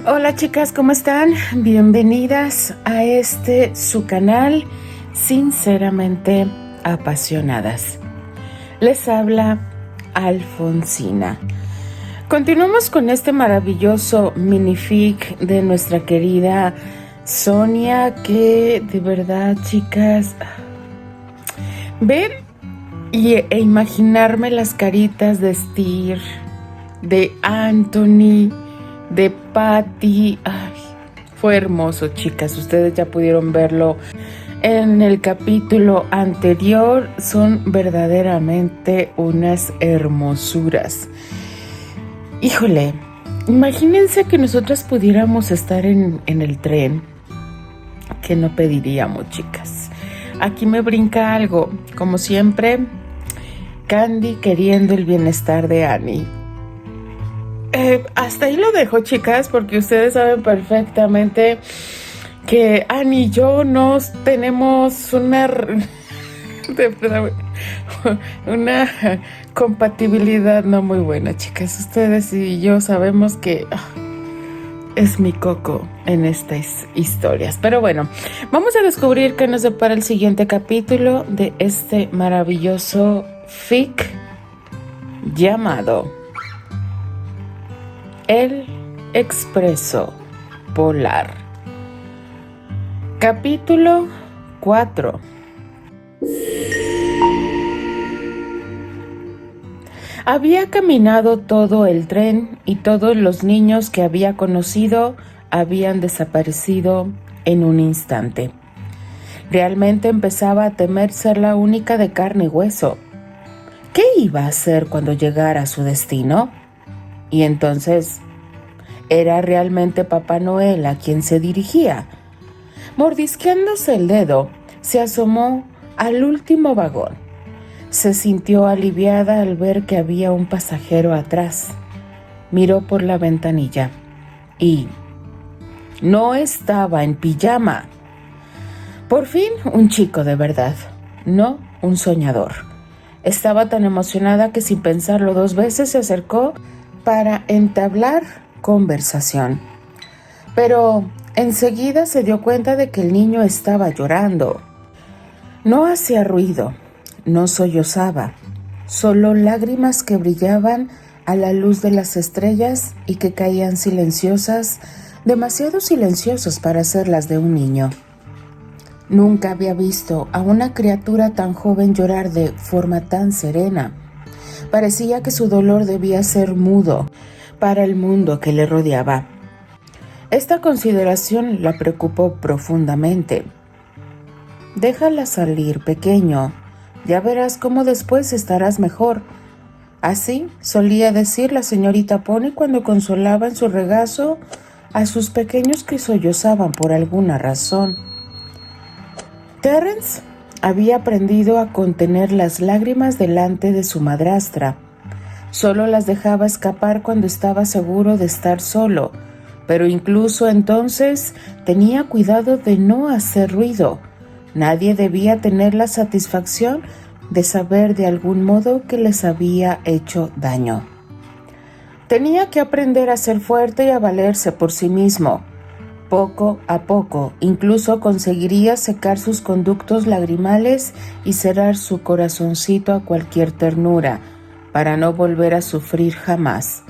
Hola chicas, ¿cómo están? Bienvenidas a su canal Sinceramente Apasionadas. Les habla Alfonsina. Continuamos con este maravilloso minific de nuestra querida Sonia, que de verdad, chicas, ver e imaginarme las caritas de Styr, de Anthony, de Patty. Ay, fue hermoso, chicas. Ustedes ya pudieron verlo en el capítulo anterior. Son verdaderamente unas hermosuras. Híjole, imagínense que nosotras pudiéramos estar en el tren. ¿Qué no pediríamos, chicas? Aquí me brinca algo. Como siempre, Candy queriendo el bienestar de Annie. Hasta ahí lo dejo, chicas, porque ustedes saben perfectamente que Annie y yo nos tenemos una compatibilidad no muy buena, chicas. Ustedes y yo sabemos que es mi coco en estas historias. Pero bueno, vamos a descubrir qué nos depara el siguiente capítulo de este maravilloso fic llamado El Expreso Polar. Capítulo 4. Había caminado todo el tren y todos los niños que había conocido habían desaparecido en un instante. Realmente empezaba a temer ser la única de carne y hueso. ¿Qué iba a hacer cuando llegara a su destino? Y entonces, ¿era realmente Papá Noel a quien se dirigía? Mordisqueándose el dedo, se asomó al último vagón. Se sintió aliviada al ver que había un pasajero atrás. Miró por la ventanilla y no estaba en pijama. Por fin, un chico de verdad, no un soñador. Estaba tan emocionada que sin pensarlo dos veces se acercó para entablar conversación. Pero enseguida se dio cuenta de que el niño estaba llorando. No hacía ruido, no sollozaba, solo lágrimas que brillaban a la luz de las estrellas y que caían silenciosas, demasiado silenciosas para ser las de un niño. Nunca había visto a una criatura tan joven llorar de forma tan serena. Parecía que su dolor debía ser mudo para el mundo que le rodeaba. Esta consideración la preocupó profundamente. Déjala salir, pequeño. Ya verás cómo después estarás mejor. Así solía decir la señorita Pony cuando consolaba en su regazo a sus pequeños que sollozaban por alguna razón. Terence había aprendido a contener las lágrimas delante de su madrastra. Solo las dejaba escapar cuando estaba seguro de estar solo, pero incluso entonces tenía cuidado de no hacer ruido. Nadie debía tener la satisfacción de saber de algún modo que les había hecho daño. Tenía que aprender a ser fuerte y a valerse por sí mismo. Poco a poco, incluso conseguiría secar sus conductos lagrimales y cerrar su corazoncito a cualquier ternura, para no volver a sufrir jamás.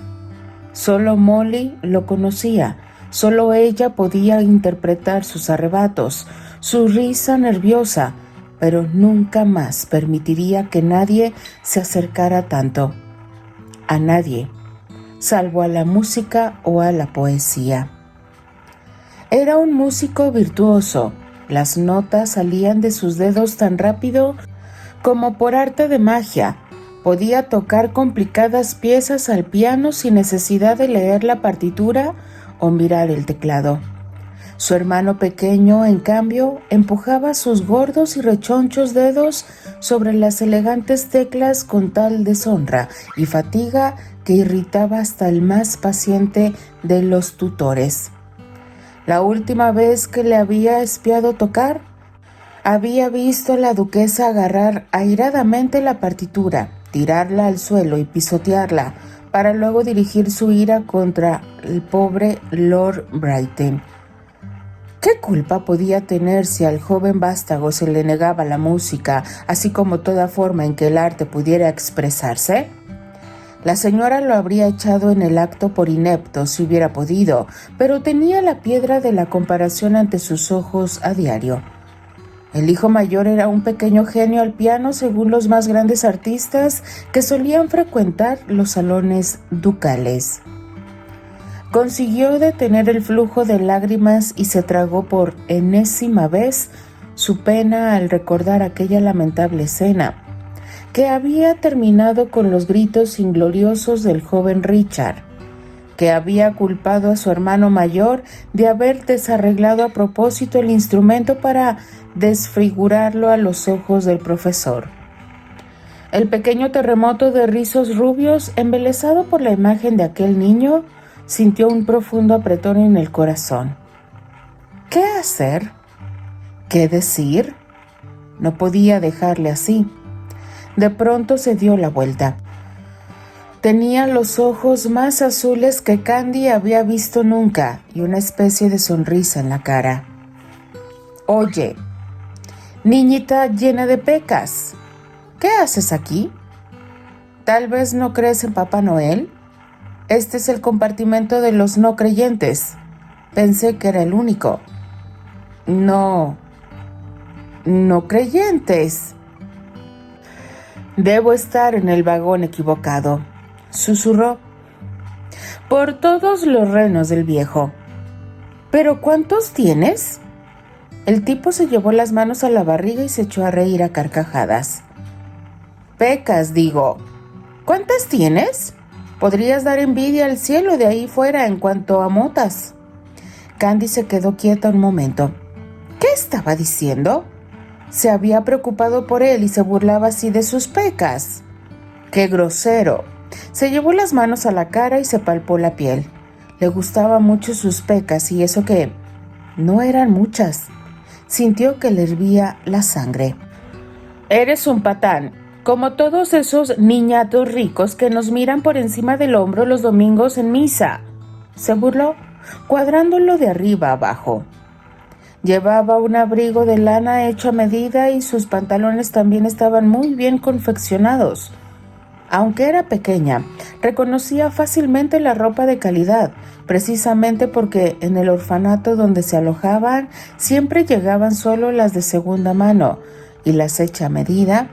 Solo Molly lo conocía, solo ella podía interpretar sus arrebatos, su risa nerviosa, pero nunca más permitiría que nadie se acercara tanto. A nadie, salvo a la música o a la poesía. Era un músico virtuoso. Las notas salían de sus dedos tan rápido como por arte de magia. Podía tocar complicadas piezas al piano sin necesidad de leer la partitura o mirar el teclado. Su hermano pequeño, en cambio, empujaba sus gordos y rechonchos dedos sobre las elegantes teclas con tal deshonra y fatiga que irritaba hasta el más paciente de los tutores. La última vez que le había espiado tocar, había visto a la duquesa agarrar airadamente la partitura, tirarla al suelo y pisotearla, para luego dirigir su ira contra el pobre Lord Brighton. ¿Qué culpa podía tener si al joven vástago se le negaba la música, así como toda forma en que el arte pudiera expresarse? La señora lo habría echado en el acto por inepto si hubiera podido, pero tenía la piedra de la comparación ante sus ojos a diario. El hijo mayor era un pequeño genio al piano según los más grandes artistas que solían frecuentar los salones ducales. Consiguió detener el flujo de lágrimas y se tragó por enésima vez su pena al recordar aquella lamentable escena, que había terminado con los gritos ingloriosos del joven Richard, que había culpado a su hermano mayor de haber desarreglado a propósito el instrumento para desfigurarlo a los ojos del profesor. El pequeño terremoto de rizos rubios, embelesado por la imagen de aquel niño, sintió un profundo apretón en el corazón. ¿Qué hacer? ¿Qué decir? No podía dejarle así. De pronto se dio la vuelta. Tenía los ojos más azules que Candy había visto nunca y una especie de sonrisa en la cara. «Oye, niñita llena de pecas, ¿qué haces aquí? ¿Tal vez no crees en Papá Noel? Este es el compartimento de los no creyentes. Pensé que era el único». «No creyentes. Debo estar en el vagón equivocado», susurró por todos los renos del viejo. «¿Pero cuántos tienes?» El tipo se llevó las manos a la barriga y se echó a reír a carcajadas. «Pecas, digo. ¿Cuántas tienes? Podrías dar envidia al cielo de ahí fuera en cuanto a motas». Candy se quedó quieta un momento. ¿Qué estaba diciendo? Se había preocupado por él y se burlaba así de sus pecas. ¡Qué grosero! Se llevó las manos a la cara y se palpó la piel. Le gustaban mucho sus pecas y eso que no eran muchas. Sintió que le hervía la sangre. «Eres un patán, como todos esos niñatos ricos que nos miran por encima del hombro los domingos en misa», se burló, cuadrándolo de arriba a abajo. Llevaba un abrigo de lana hecho a medida y sus pantalones también estaban muy bien confeccionados. Aunque era pequeña, reconocía fácilmente la ropa de calidad, precisamente porque en el orfanato donde se alojaban siempre llegaban solo las de segunda mano, y las hecha a medida,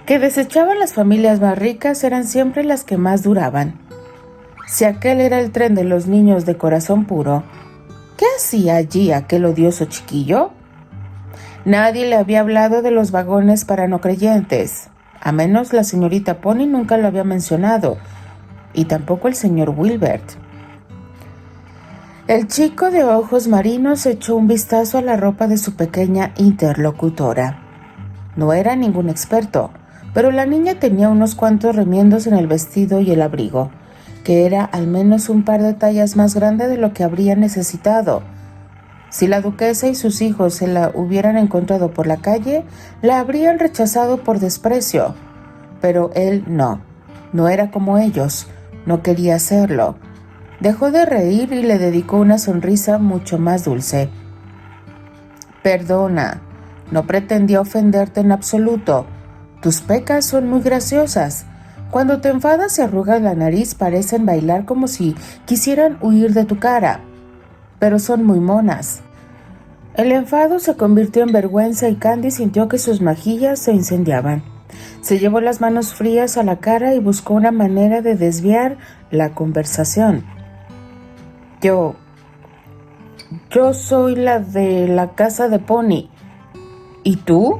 que desechaban las familias más ricas, eran siempre las que más duraban. Si aquel era el tren de los niños de corazón puro, ¿qué hacía allí aquel odioso chiquillo? Nadie le había hablado de los vagones para no creyentes. A menos la señorita Pony nunca lo había mencionado, y tampoco el señor Wilbert. El chico de ojos marinos echó un vistazo a la ropa de su pequeña interlocutora. No era ningún experto, pero la niña tenía unos cuantos remiendos en el vestido y el abrigo, que era al menos un par de tallas más grande de lo que habría necesitado. Si la duquesa y sus hijos se la hubieran encontrado por la calle, la habrían rechazado por desprecio. Pero él no era como ellos, no quería hacerlo. Dejó de reír y le dedicó una sonrisa mucho más dulce. «Perdona, no pretendía ofenderte en absoluto. Tus pecas son muy graciosas. Cuando te enfadas y arrugas la nariz parecen bailar como si quisieran huir de tu cara. Pero son muy monas». El enfado se convirtió en vergüenza y Candy sintió que sus mejillas se incendiaban. Se llevó las manos frías a la cara y buscó una manera de desviar la conversación. Yo soy la de la casa de Pony. ¿Y tú?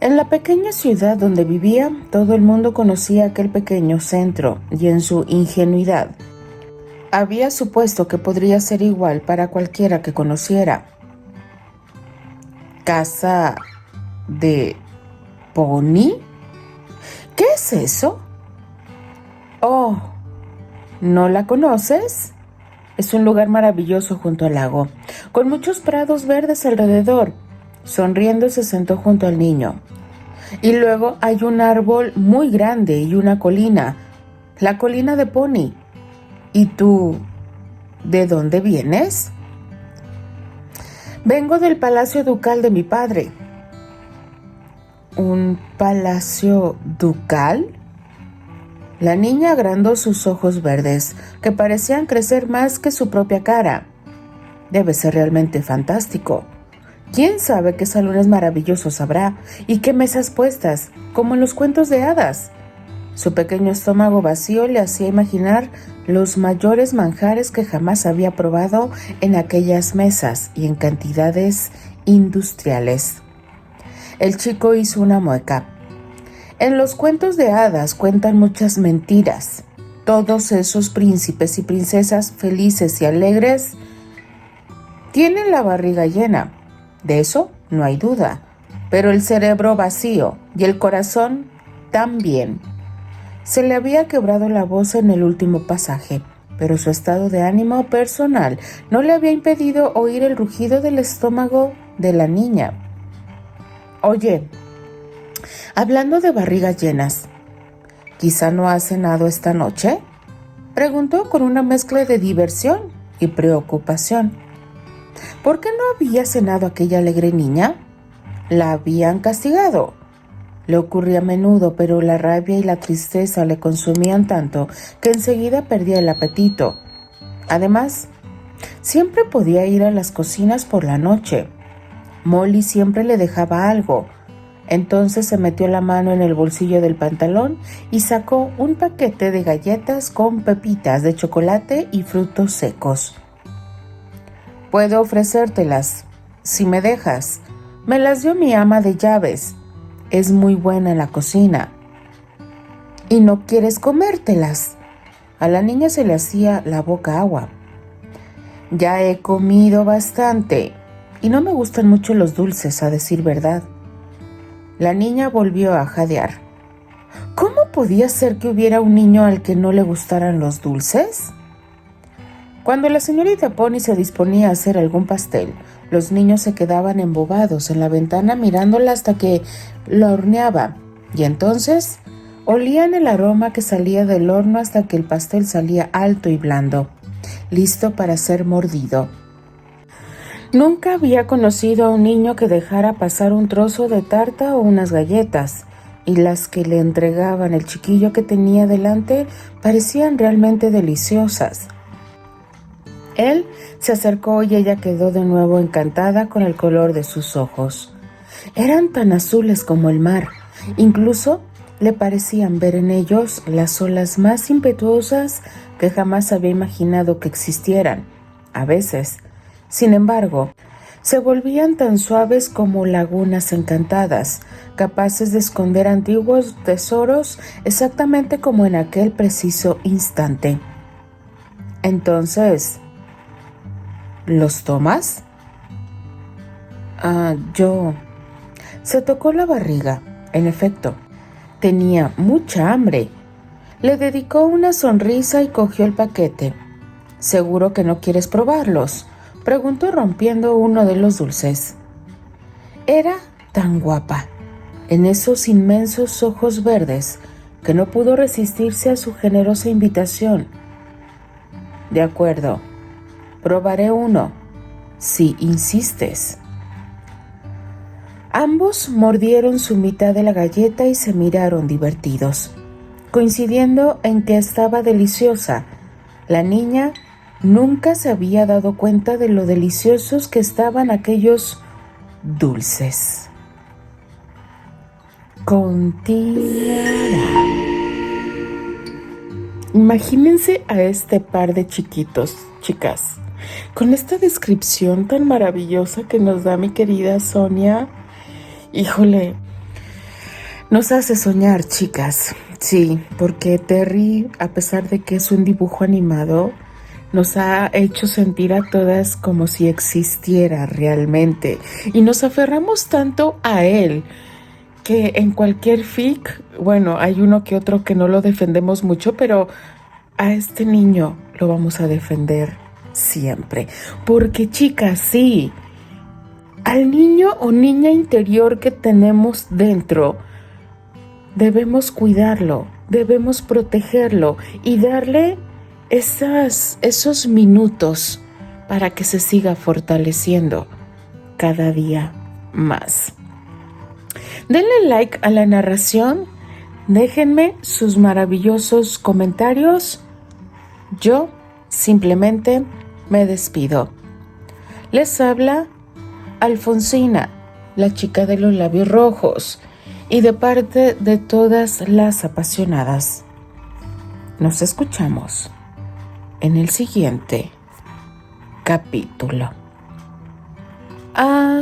En la pequeña ciudad donde vivía, todo el mundo conocía aquel pequeño centro y en su ingenuidad había supuesto que podría ser igual para cualquiera que conociera. ¿Casa de Pony? ¿Qué es eso? Oh, ¿no la conoces? Es un lugar maravilloso junto al lago, con muchos prados verdes alrededor. Sonriendo se sentó junto al niño. Y luego hay un árbol muy grande y una colina. La colina de Pony. ¿Y tú, de dónde vienes? Vengo del palacio ducal de mi padre. ¿Un palacio ducal? La niña agrandó sus ojos verdes, que parecían crecer más que su propia cara. Debe ser realmente fantástico. ¿Quién sabe qué salones maravillosos habrá y qué mesas puestas, como en los cuentos de hadas? Su pequeño estómago vacío le hacía imaginar los mayores manjares que jamás había probado en aquellas mesas y en cantidades industriales. El chico hizo una mueca. En los cuentos de hadas cuentan muchas mentiras. Todos esos príncipes y princesas felices y alegres tienen la barriga llena. De eso no hay duda. Pero el cerebro vacío y el corazón también. Se le había quebrado la voz en el último pasaje, pero su estado de ánimo personal no le había impedido oír el rugido del estómago de la niña. Oye, hablando de barrigas llenas, ¿quizá no has cenado esta noche?, preguntó con una mezcla de diversión y preocupación. ¿Por qué no había cenado aquella alegre niña? La habían castigado. Le ocurría a menudo, pero la rabia y la tristeza le consumían tanto que enseguida perdía el apetito. Además, siempre podía ir a las cocinas por la noche. Molly siempre le dejaba algo. Entonces se metió la mano en el bolsillo del pantalón y sacó un paquete de galletas con pepitas de chocolate y frutos secos. Puedo ofrecértelas, si me dejas. Me las dio mi ama de llaves. Es muy buena en la cocina. ¿Y no quieres comértelas? A la niña se le hacía la boca agua. Ya he comido bastante y no me gustan mucho los dulces, a decir verdad. La niña volvió a jadear. ¿Cómo podía ser que hubiera un niño al que no le gustaran los dulces? Cuando la señorita Pony se disponía a hacer algún pastel, los niños se quedaban embobados en la ventana mirándola hasta que lo horneaba, y entonces olían el aroma que salía del horno hasta que el pastel salía alto y blando, listo para ser mordido. Nunca había conocido a un niño que dejara pasar un trozo de tarta o unas galletas, y las que le entregaban el chiquillo que tenía delante parecían realmente deliciosas. Él se acercó y ella quedó de nuevo encantada con el color de sus ojos. Eran tan azules como el mar, incluso le parecían ver en ellos las olas más impetuosas que jamás había imaginado que existieran. A veces, sin embargo, se volvían tan suaves como lagunas encantadas, capaces de esconder antiguos tesoros exactamente como en aquel preciso instante. Entonces, ¿los tomas? Yo... Se tocó la barriga. En efecto, tenía mucha hambre. Le dedicó una sonrisa y cogió el paquete. ¿Seguro que no quieres probarlos?, preguntó rompiendo uno de los dulces. Era tan guapa, en esos inmensos ojos verdes, que no pudo resistirse a su generosa invitación. De acuerdo, probaré uno, si insistes. Ambos mordieron su mitad de la galleta y se miraron divertidos, coincidiendo en que estaba deliciosa. La niña nunca se había dado cuenta de lo deliciosos que estaban aquellos dulces. Continuará. Imagínense a este par de chiquitos, chicas, con esta descripción tan maravillosa que nos da mi querida Sonia. Híjole, nos hace soñar, chicas. Sí, porque Terry, a pesar de que es un dibujo animado, nos ha hecho sentir a todas como si existiera realmente. Y nos aferramos tanto a él que en cualquier fic, bueno, hay uno que otro que no lo defendemos mucho, pero a este niño lo vamos a defender siempre. Porque, chicas, sí, al niño o niña interior que tenemos dentro, debemos cuidarlo, debemos protegerlo y darle esos minutos para que se siga fortaleciendo cada día más. Denle like a la narración, déjenme sus maravillosos comentarios. Yo simplemente me despido. Les habla Alfonsina, la chica de los labios rojos, y de parte de todas las apasionadas. Nos escuchamos en el siguiente capítulo. Adiós.